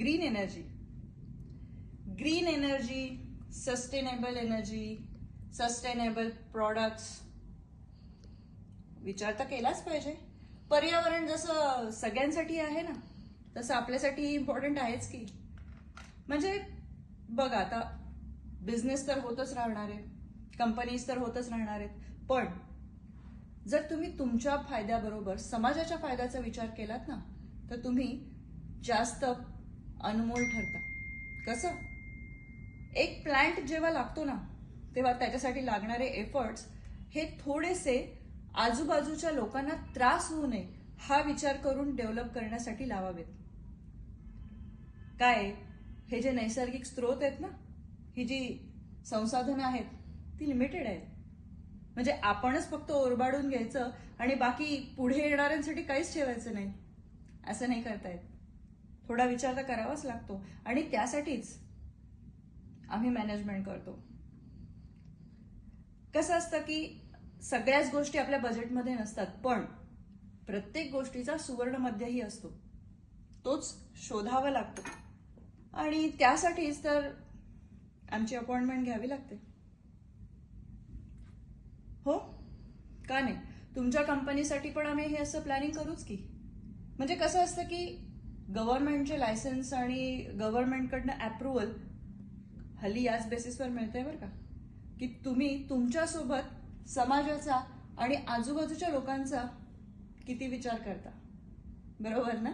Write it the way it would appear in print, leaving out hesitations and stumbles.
Green energy. Green energy, sustainable energy, sustainable products, विचार तर केलाच पाहिजे. पर्यावरण जसं सगळ्यांसाठी आहे ना, तसं आपल्यासाठी इम्पॉर्टंट आहेच की. म्हणजे बघा, आता बिझनेस तर होतच राहणार आहे, कंपनीज तर होतच राहणार आहेत, पण जर तुम्ही तुमच्या फायद्याबरोबर समाजाच्या फायद्याचा विचार केलात ना, तर तुम्ही जास्त अनमोल ठरता. कसं? एक प्लांट जेव्हा लागतो ना, तेव्हा त्याच्यासाठी लागणारे एफर्ट्स हे थोडेसे आजूबाजूच्या लोकांना त्रास होऊ नये हा विचार करून डेव्हलप करण्यासाठी लावावेत. काय, हे जे नैसर्गिक स्रोत आहेत ना, ही जी संसाधनं आहेत ती लिमिटेड आहेत. म्हणजे आपणच फक्त ओरबाडून घ्यायचं आणि बाकी पुढे येणाऱ्यांसाठी काहीच ठेवायचं नाही, असं नाही करता येत. थोडा विचार तर करावाच लागतो आणि त्यासाठीच आम्ही मॅनेजमेंट करतो. कसं असतं की सगळ्याच गोष्टी आपल्या बजेटमध्ये नसतात, पण प्रत्येक गोष्टीचा सुवर्ण मध्यही असतो, तोच शोधावा लागतो. आणि त्यासाठीच तर आमची अपॉइंटमेंट घ्यावी लागते. हो, का नाही? तुमच्या कंपनीसाठी पण आम्ही हे असं प्लॅनिंग करूच की. म्हणजे कसं असतं की गव्हर्नमेंटचे लायसन्स आणि गव्हर्नमेंटकडनं अप्रुव्हल हल्ली याच बेसिसवर मिळतंय बरं का, की तुम्ही तुमच्यासोबत समाजाचा आणि आजूबाजूच्या लोकांचा किती विचार करता. बरोबर ना?